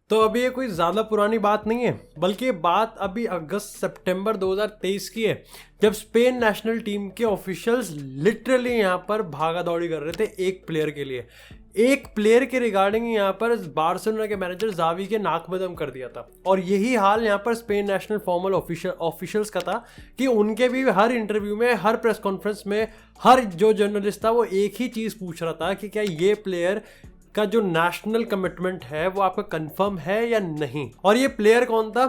तो अभी ये कोई ज़्यादा पुरानी बात नहीं है, बल्कि ये बात अभी अगस्त सितंबर 2023 की है, जब स्पेन नेशनल टीम के ऑफिशियल्स लिटरली यहाँ पर भागा दौड़ी कर रहे थे एक प्लेयर के लिए। एक प्लेयर के रिगार्डिंग यहाँ पर बार्सिलोना के मैनेजर जावी के नाक में दम कर दिया था। और यही हाल यहाँ पर स्पेन नेशनल फॉर्मल ऑफिशियल्स का था कि उनके भी हर इंटरव्यू में, हर प्रेस कॉन्फ्रेंस में, हर जो जर्नलिस्ट था वो एक ही चीज़ पूछ रहा था कि क्या ये प्लेयर का जो नेशनल कमिटमेंट है वो आपका कंफर्म है या नहीं। और ये प्लेयर कौन था?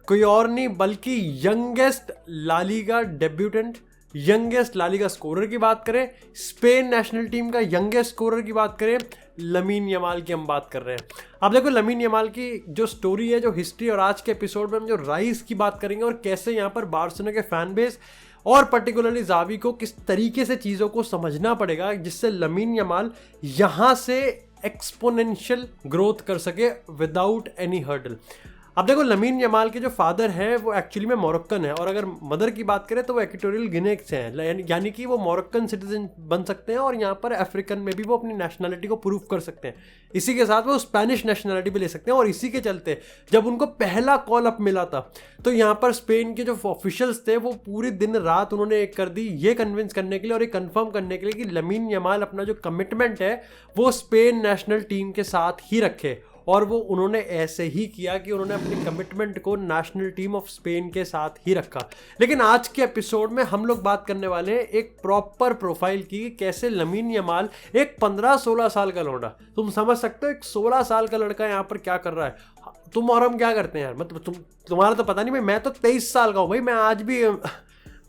कोई और नहीं बल्कि youngest La Liga debutant, youngest La Liga scorer की बात करें, स्पेन नेशनल टीम का यंगेस्ट स्कोरर की बात करें, लमीन यमाल की हम बात कर रहे हैं। अब देखो लमीन यमाल की जो स्टोरी है, जो हिस्ट्री, और आज के एपिसोड में हम जो राइज की बात करेंगे और कैसे यहाँ पर बार्सिलोना के फैन बेस और पर्टिकुलरली जावी को किस तरीके से चीज़ों को समझना पड़ेगा जिससे लमीन यमाल यहाँ से एक्सपोनेंशियल ग्रोथ कर सके विदाउट एनी हर्डल। अब देखो लमीन यमाल के जो फादर हैं वो एक्चुअली में मोरक्कन है, और अगर मदर की बात करें तो वो इक्वेटोरियल गिनी से हैं, यानी कि वो मोरक्कन सिटीजन बन सकते हैं और यहाँ पर अफ्रीकन में भी वो अपनी नेशनलिटी को प्रूव कर सकते हैं। इसी के साथ वो स्पेनिश नेशनलिटी भी ले सकते हैं। और इसी के चलते जब उनको पहला कॉल अप मिला था तो यहाँ पर स्पेन के जो ऑफिशियल्स थे वो पूरी दिन रात उन्होंने एक कर दी ये कन्विंस करने के लिए और ये कंफर्म करने के लिए कि लमीन यमाल अपना जो कमिटमेंट है वो स्पेन नेशनल टीम के साथ ही रखे। और वो उन्होंने ऐसे ही किया कि उन्होंने अपनी कमिटमेंट को नेशनल टीम ऑफ स्पेन के साथ ही रखा। लेकिन आज के एपिसोड में हम लोग बात करने वाले हैं एक प्रॉपर प्रोफाइल की, कैसे लमीन यमाल एक 15-16 साल का लौंडा, तुम समझ सकते हो एक 16 साल का लड़का यहाँ पर क्या कर रहा है। तुम और हम क्या करते हैं यार, मतलब तुम्हारा तो पता नहीं भाई, मैं तो 23 साल का हूँ भाई, मैं आज भी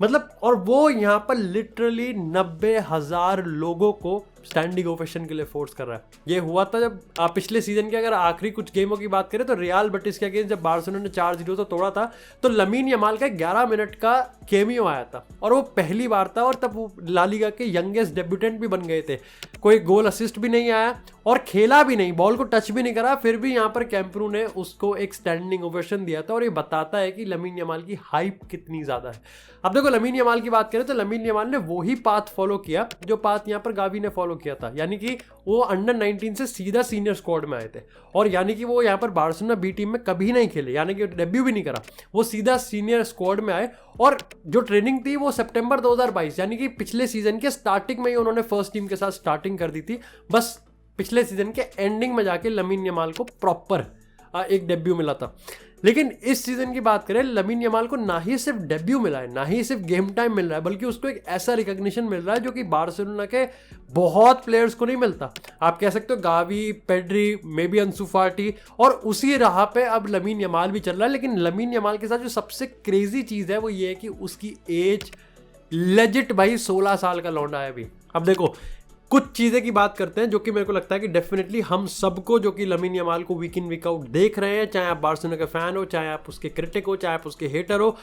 मतलब, और वो यहाँ पर लिटरली 90,000 लोगों को स्टैंडिंग ओवेशन के लिए फोर्स कर रहा है। ये हुआ था जब पिछले सीजन के अगर आखिरी कुछ गेमों की बात करें तो रियल बेटिस के अगेंस्ट जब बार्सिलोना ने 4-0 से तोड़ा था तो लमीन यमाल का 11 मिनट का केमियो आया था और वो पहली बार था, और तब वो ला लीगा के यंगेस्ट डेब्यूटेंट भी बन गए थे। कोई गोल असिस्ट भी नहीं आया और खेला भी नहीं, बॉल को टच भी नहीं करा, फिर भी यहाँ पर कैंप्रू ने उसको एक स्टैंडिंग ओवेशन दिया था। और ये बताता है कि लमीन यमाल की हाइप कितनी ज़्यादा है। अब देखो लमीन यमाल की बात करें तो लमीन यमाल ने वही पाथ फॉलो किया जो पाथ यहाँ पर गावी ने फॉलो किया था, यानी कि वो अंडर 19 से सीधा सीनियर स्क्वाड में आए थे। और यानी कि वो यहाँ पर बार्सिलोना बी टीम में कभी नहीं खेले, यानी कि डेब्यू भी नहीं करा, वो सीधा सीनियर स्क्वाड में आए। और जो ट्रेनिंग थी वो सितंबर 2022 यानी कि पिछले सीजन के स्टार्टिंग में ही उन्होंने फर्स्ट टीम के साथ स्टार्टिंग कर दी थी। बस पिछले सीजन के एंडिंग में जाके लमीन यमाल को प्रॉपर एक डेब्यू मिला था। लेकिन इस सीजन की बात करें, लमीन यमाल को ना ही सिर्फ डेब्यू मिला है, ना ही सिर्फ गेम टाइम मिल रहा है, बल्कि उसको एक ऐसा रिकॉग्निशन मिल रहा है जो कि बार्सिलोना के बहुत प्लेयर्स को नहीं मिलता। आप कह सकते हो गावी, पेड्री, मे बी अंसु फाटी, और उसी राह पे अब लमीन यमाल भी चल रहा है। लेकिन लमीन यमाल के साथ जो सबसे क्रेजी चीज़ है वो ये है कि उसकी एज लेजिट भाई 16 साल का लौंडा है अभी। अब देखो कुछ चीज़ें की बात करते हैं जो कि मेरे को लगता है कि डेफिनेटली हम सबको, जो कि लमीन यमाल को वीक इन वीक आउट देख रहे हैं, चाहे आप बार्सिलोना के फैन हो, चाहे आप उसके क्रिटिक हो, चाहे आप उसके हेटर हो,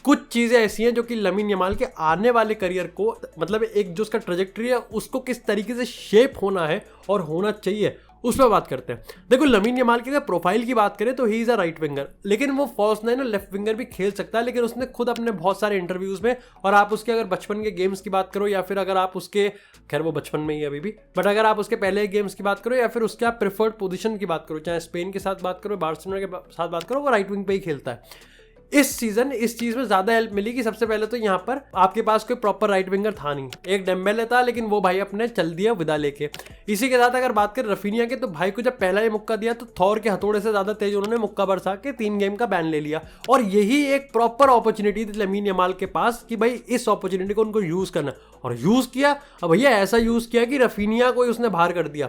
कुछ चीज़ें ऐसी हैं जो कि लमीन यमाल के आने वाले करियर को, मतलब एक जो उसका ट्रेजेक्ट्री है उसको किस तरीके से शेप होना है और होना चाहिए उस पर बात करते हैं। देखो लमीन यमाल की अगर प्रोफाइल की बात करें तो he is a right winger, लेकिन वो फॉल्स नाइन और लेफ्ट विंगर भी खेल सकता है। लेकिन उसने खुद अपने बहुत सारे इंटरव्यूज़ में, और आप उसके अगर बचपन के गेम्स की बात करो या फिर अगर आप उसके, खैर वो बचपन में ही अभी भी, बट अगर आप उसके पहले गेम्स की बात करो या फिर उसके आप प्रेफर्ड पोजीशन की बात करो, चाहे स्पेन के साथ बात करो, बार्सिलोना के साथ बात करो, वो राइट विंग पे ही खेलता है। इस सीजन इस चीज़ में ज़्यादा हेल्प मिली कि सबसे पहले तो यहाँ पर आपके पास कोई प्रॉपर राइट विंगर था नहीं, एक डेम्बेले था, लेकिन वो भाई अपने चल दिया विदा लेके। इसी के साथ अगर बात करें रफीनिया के, तो भाई को जब पहला ही मुक्का दिया तो थॉर के हथौड़े से ज़्यादा तेज उन्होंने मुक्का बरसा के 3 गेम का बैन ले लिया। और यही एक प्रॉपर अपॉर्चुनिटी थी लमीन यमाल के पास कि भाई इस अपॉर्चुनिटी को उनको यूज़ करना, और यूज़ किया। अब भैया ऐसा यूज़ किया कि रफीनिया को ही उसने बाहर कर दिया।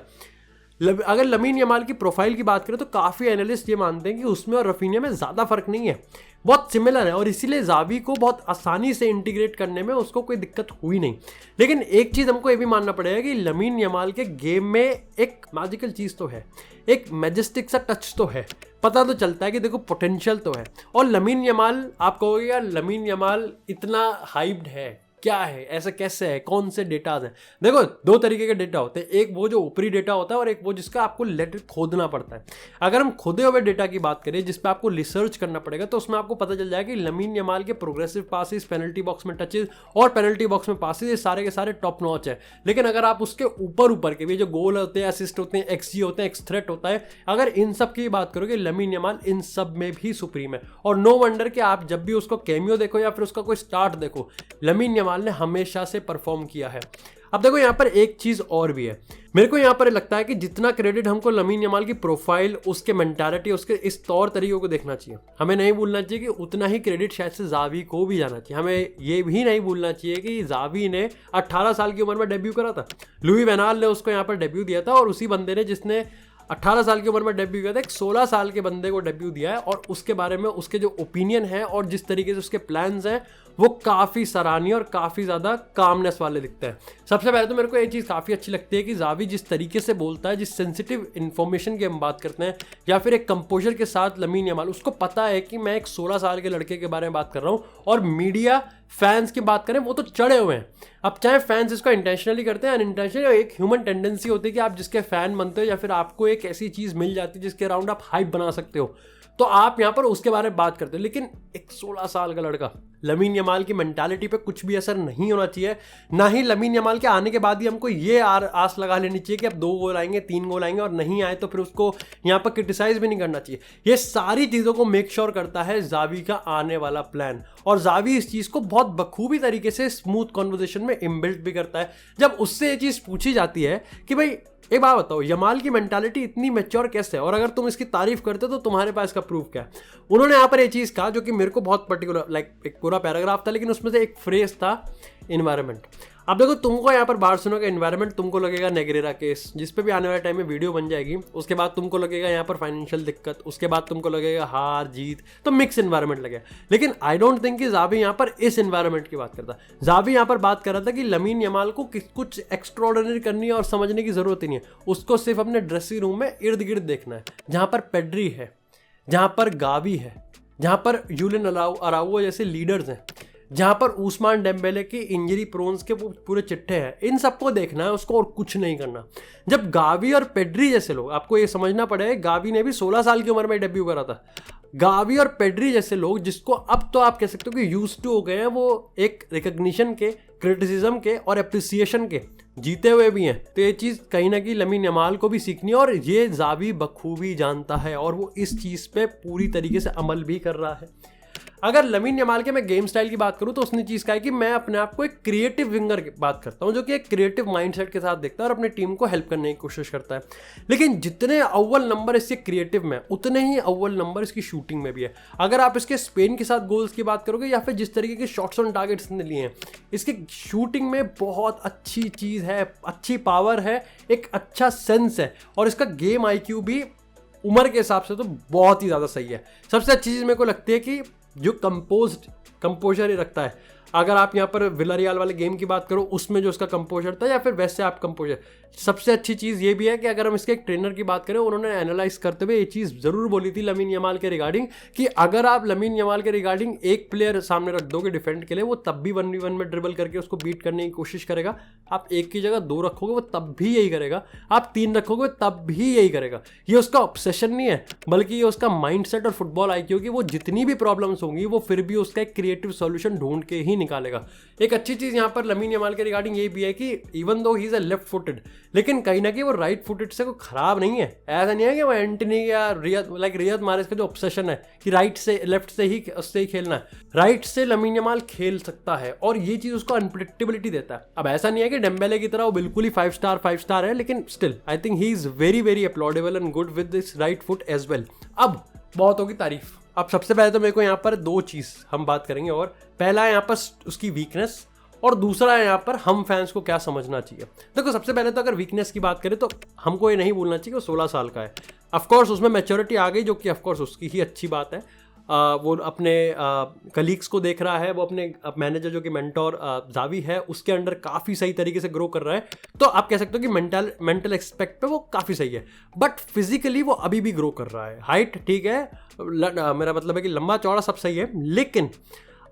अगर लमीन यमाल की प्रोफाइल की बात करें तो काफ़ी एनालिस्ट ये मानते हैं कि उसमें और रफीनिया में ज़्यादा फर्क नहीं है, बहुत सिमिलर है, और इसीलिए जावी को बहुत आसानी से इंटीग्रेट करने में उसको कोई दिक्कत हुई नहीं। लेकिन एक चीज़ हमको ये भी मानना पड़ेगा कि लमीन यमाल के गेम में एक मैजिकल चीज़ तो है, एक मैजेस्टिक सा टच तो है, पता तो चलता है कि देखो पोटेंशियल तो है। और लमीन यमाल, आप कहोगे यार लमीन यमाल इतना हाइप्ड है, क्या है, ऐसा कैसे है, कौन से डेटाज हैं। देखो दो तरीके के डेटा होते हैं, एक वो जो ऊपरी डेटा होता है और एक वो जिसका आपको लेटर खोदना पड़ता है। अगर हम खुदे हुए डेटा की बात करें जिस पे आपको रिसर्च करना पड़ेगा तो उसमें आपको पता चल जाएगा कि लमीन यमाल के प्रोग्रेसिव पासेस, पेनल्टी बॉक्स में टचेस और पेनल्टी बॉक्स में पासेस, ये सारे के सारे टॉप नॉच है। लेकिन अगर आप उसके ऊपर के भी जो गोल होते हैं, असिस्ट होते हैं, एक्सजी होते हैं, एक्स थ्रेट होता है, अगर इन सब की बात करोगे लमीन यमाल इन सब में भी सुप्रीम है। और नो वंडर कि आप जब भी उसको कैमियो देखो या फिर उसका कोई स्टार्ट देखो, लमीन यमाल ने हमेशा से परफॉर्म किया है। अब देखो यहाँ पर एक चीज और भी है, मेरे को यहाँ पर लगता है कि जितना क्रेडिट हमको लमीन यमाल की प्रोफाइल, उसके मेंटालिटी, उसके इस तौर तरीकों को देखना चाहिए, हमें नहीं भूलना चाहिए कि उतना ही क्रेडिट शायद से जावी को भी जाना चाहिए। हमें ये भी नहीं भूलना चाहिए कि जावी ने 18 साल की उम्र में डेब्यू करा था, लुई वैनाल ने उसको यहाँ पर डेब्यू दिया था, और उसी बंदे ने जिसने 18 साल की उम्र में डेब्यू किया था एक 16 साल के बंदे को डेब्यू दिया है। और उसके बारे में उसके जो ओपिनियन है और जिस तरीके से उसके प्लान्स हैं वो काफ़ी सराहनीय और काफ़ी ज़्यादा कामनेस वाले दिखते हैं। सबसे पहले तो मेरे को ये चीज़ काफ़ी अच्छी लगती है कि जावी जिस तरीके से बोलता है, जिस सेंसिटिव इन्फॉर्मेशन की हम बात करते हैं, या फिर एक कंपोजर के साथ लमीन यमाल, उसको पता है कि मैं एक 16 साल के लड़के के बारे में बात कर रहा हूँ। और मीडिया फैंस की बात करें वो तो चढ़े हुए हैं। अब चाहे फैंस इसको इंटेंशनली करते हैं अनइंटेंशनली, एक ह्यूमन टेंडेंसी होती है कि आप जिसके फैन बनते हो या फिर आपको एक ऐसी चीज़ मिल जाती है जिसके अराउंड आप हाइप बना सकते हो, तो आप यहाँ पर उसके बारे में बात करते हो। लेकिन एक 16 साल का लड़का, लमीन यमाल की मेंटालिटी पे कुछ भी असर नहीं होना चाहिए, ना ही लमीन यमाल के आने के बाद ही हमको ये आस लगा लेनी चाहिए कि अब 2 गोल आएंगे, 3 गोल आएंगे, और नहीं आए तो फिर उसको यहाँ पर क्रिटिसाइज भी नहीं करना चाहिए। ये सारी चीज़ों को मेक श्योर करता है जावी का आने वाला प्लान, और जावी इस चीज़ को बहुत बखूबी तरीके से स्मूथ कॉन्वर्जेशन में इनबिल्ट भी करता है। जब उससे ये चीज़ पूछी जाती है कि भाई एक बात बताओ, यमाल की मेंटालिटी इतनी मैच्योर कैसे है, और अगर तुम इसकी तारीफ करते हो तो तुम्हारे पास इसका प्रूफ क्या है, उन्होंने यहाँ पर ये चीज़ कहा जो कि मेरे को बहुत पर्टिकुलर, लाइक एक पूरा पैराग्राफ था लेकिन उसमें से एक फ्रेज था, इन्वायरमेंट। अब देखो तुमको यहाँ पर बार्सिलोना का एनवायरनमेंट तुमको लगेगा नेग्रेरा केस, जिस पे भी आने वाले टाइम में वीडियो बन जाएगी, उसके बाद तुमको लगेगा यहाँ पर फाइनेंशियल दिक्कत, उसके बाद तुमको लगेगा हार जीत, तो मिक्स एनवायरनमेंट लगेगा। लेकिन आई डोंट थिंक कि जावी यहाँ पर इस एनवायरनमेंट की बात करता। जावी यहाँ पर बात कर रहा था कि लमीन यमाल को कुछ एक्स्ट्राऑर्डिनरी करनी है और समझने की जरूरत ही नहीं है, उसको सिर्फ अपने ड्रेसिंग रूम में इर्द गिर्द देखना है, जहाँ पर पेड्री है, जहाँ पर गावी है, जहाँ पर यूलियन अराउओ जैसे लीडर्स हैं, जहाँ पर उस्मान डेम्बेले की इंजरी प्रोन्स के पूरे चिट्ठे हैं, इन सबको देखना है उसको और कुछ नहीं करना। जब गावी और पेड्री जैसे लोग, आपको ये समझना पड़ेगा, गावी ने भी 16 साल की उम्र में डेब्यू करा था, गावी और पेड्री जैसे लोग जिसको अब तो आप कह सकते हो कि यूज्ड टू हो गए हैं, वो एक रिकग्निशन के, क्रिटिसिज्म के और एप्रिसिएशन के जीते हुए भी हैं। तो ये चीज़ कहीं ना कहीं लमीन यमाल को भी सीखनी है, और ये जावी बखूबी जानता है और वो इस चीज़ पे पूरी तरीके से अमल भी कर रहा है। अगर लमीन यमाल के मैं गेम स्टाइल की बात करूं तो उसने चीज़ कहा है कि मैं अपने आप को एक क्रिएटिव विंगर की बात करता हूं, जो कि एक क्रिएटिव माइंडसेट के साथ देखता है और अपनी टीम को हेल्प करने की कोशिश करता है। लेकिन जितने अव्वल नंबर इसके क्रिएटिव में, उतने ही अव्वल नंबर इसकी शूटिंग में भी है। अगर आप इसके स्पेन के साथ गोल्स की बात करोगे या फिर जिस तरीके के शॉट्स ऑन टारगेट इसने लिए हैं, इसकी शूटिंग में बहुत अच्छी चीज़ है, अच्छी पावर है, एक अच्छा सेंस है, और इसका गेम IQ भी उम्र के हिसाब से तो बहुत ही ज़्यादा सही है। सबसे अच्छी चीज़ मेरे को लगती है कि जो कंपोजर ही रखता है। अगर आप यहाँ पर विलारियल वाले गेम की बात करो, उसमें जो उसका कंपोजर था, या फिर वैसे आप कंपोजर, सबसे अच्छी चीज़ ये भी है कि अगर हम इसके एक ट्रेनर की बात करें, उन्होंने एनालाइज करते हुए ये चीज़ ज़रूर बोली थी लमीन यमाल के रिगार्डिंग कि अगर आप लमीन यमाल के रिगार्डिंग एक प्लेयर सामने रख दोगे डिफेंड के लिए, वो तब भी 1v1 में ड्रिबल करके उसको बीट करने की कोशिश करेगा। आप एक की जगह 2 रखोगे वो तब भी यही करेगा, आप 3 रखोगे तब भी यही करेगा। ये उसका ऑब्सेशन नहीं है, बल्कि ये उसका माइंडसेट और फुटबॉल IQ की वो जितनी भी प्रॉब्लम्स होंगी वो फिर भी उसका एक क्रिएटिव सॉल्यूशन ढूंढ के ही निकालेगा। एक अच्छी चीज़ यहाँ पर लमीन यमाल के रिगार्डिंग ये भी है कि even though he is a left footed, लेकिन कहीं ना कहीं वो राइट फुटेड से कोई खराब नहीं है। ऐसा नहीं है कि वो एंटनी या रियाद मारेज का जो ऑब्सेशन है कि राइट से लेफ्ट से ही खेलना है, राइट से लमीन यमाल खेल सकता है, और ये चीज़ उसको अनप्रेडिक्टेबिलिटी देता है। अब ऐसा नहीं है कि डेम्बेले की तरह वो बिल्कुल ही 5 स्टार है, लेकिन still I think he is very very applaudable and good with this right foot as well. अब बहुत होगी तारीफ। अब सबसे पहले तो मेरे को यहाँ पर 2 चीज़ हम बात करेंगे, और पहला है यहाँ पर उसकी वीकनेस, और दूसरा है यहाँ पर हम फैंस को क्या समझना चाहिए। देखो सबसे पहले तो अगर वीकनेस की बात करें तो हमको ये नहीं भूलना चाहिए कि वो 16 साल का है। ऑफकोर्स उसमें मैच्योरिटी आ गई, जो कि ऑफकोर्स उसकी ही अच्छी बात है। वो अपने कलीग्स को देख रहा है, वो अपने मैनेजर जो कि मेंटोर जावी है उसके अंडर काफ़ी सही तरीके से ग्रो कर रहा है। तो आप कह सकते हो कि मेंटल एक्सपेक्ट पे वो काफ़ी सही है, बट फिजिकली वो अभी भी ग्रो कर रहा है। हाइट ठीक है, मेरा मतलब है कि लंबा चौड़ा सब सही है, लेकिन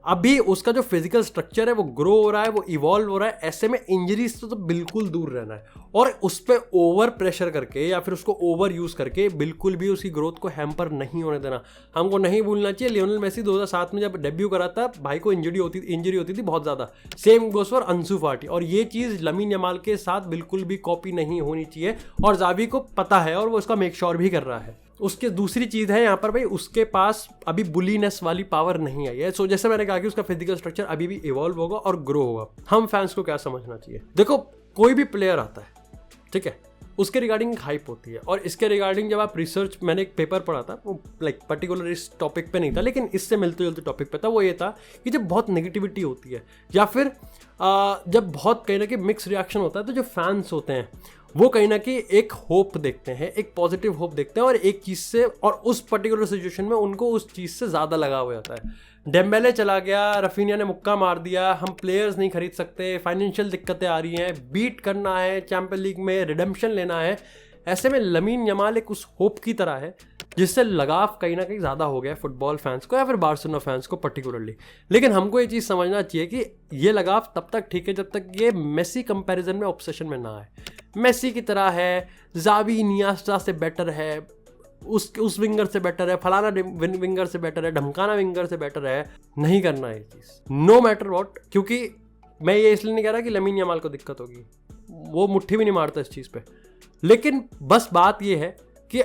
अभी उसका जो फिजिकल स्ट्रक्चर है वो ग्रो हो रहा है, वो इवॉल्व हो रहा है। ऐसे में इंजरीज से तो बिल्कुल दूर रहना है और उस पर ओवर प्रेशर करके या फिर उसको ओवर यूज करके बिल्कुल भी उसकी ग्रोथ को हैम्पर नहीं होने देना। हमको नहीं भूलना चाहिए लियोनेल मेसी 2007 में जब डेब्यू करा था, भाई को इंजरी होती थी बहुत ज़्यादा। सेम गोस फॉर अंसु फाटी, और ये चीज़ लमीन यमाल के साथ बिल्कुल भी कॉपी नहीं होनी चाहिए और जावी को पता है और वो उसका मेक श्योर भी कर रहा है। उसके दूसरी चीज़ है यहाँ पर भाई, उसके पास अभी बुलीनेस वाली पावर नहीं आई है। सो जैसे मैंने कहा कि उसका फिजिकल स्ट्रक्चर अभी भी इवॉल्व होगा और ग्रो होगा। हम फैंस को क्या समझना चाहिए, देखो कोई भी प्लेयर आता है, ठीक है, उसके रिगार्डिंग हाइप होती है और इसके रिगार्डिंग जब आप रिसर्च, मैंने एक पेपर पढ़ा था, वो लाइक पर्टिकुलर इस टॉपिक पे नहीं था लेकिन इससे मिलते जुलते टॉपिक पे था। वो ये था कि जब बहुत नेगेटिविटी होती है या फिर जब बहुत कहीं ना कहीं मिक्स रिएक्शन होता है, तो जो फैंस होते हैं वो कहीं ना कहीं एक होप देखते हैं, एक पॉजिटिव होप देखते हैं और एक चीज़ से, और उस पर्टिकुलर सिचुएशन में उनको उस चीज़ से ज़्यादा लगाव हो जाता है। डेम्बेले चला गया, रफीनिया ने मुक्का मार दिया, हम प्लेयर्स नहीं खरीद सकते, फाइनेंशियल दिक्कतें आ रही हैं, बीट करना है चैंपियन लीग में, रिडेम्पशन लेना है। ऐसे में लमीन यमाल एक उस होप की तरह है जिससे लगाव कहीं ना कहीं ज़्यादा हो गया है फुटबॉल फैंस को या फिर बार्सिलोना फैंस को पर्टिकुलरली। लेकिन हमको ये चीज़ समझना चाहिए कि ये लगाव तब तक ठीक है जब तक ये मेसी कंपैरिजन में ऑब्सेशन में ना आए। मेसी की तरह है, जावी इनिएस्टा से बेटर है, उस विंगर से बेटर है, फलाना विंगर से बेटर है, ढमकाना विंगर से बेटर है, नहीं करना है ये चीज़ नो मैटर व्हाट। क्योंकि मैं ये इसलिए नहीं कह रहा कि लमीन यमाल को दिक्कत होगी, वो मुट्ठी भी नहीं मारता इस चीज़ पे, लेकिन बस बात ये है कि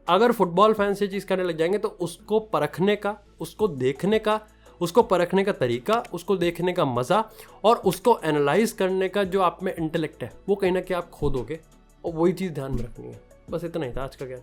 अगर फुटबॉल फैंस ये चीज़ करने लग जाएंगे तो उसको परखने का, उसको देखने का, उसको परखने का तरीका, उसको देखने का मज़ा और उसको एनालाइज करने का जो आप में इंटेलेक्ट है वो कहीं ना कहीं आप खो दोगे, और वही चीज़ ध्यान में रखनी है। बस इतना ही था आज का ज्ञान।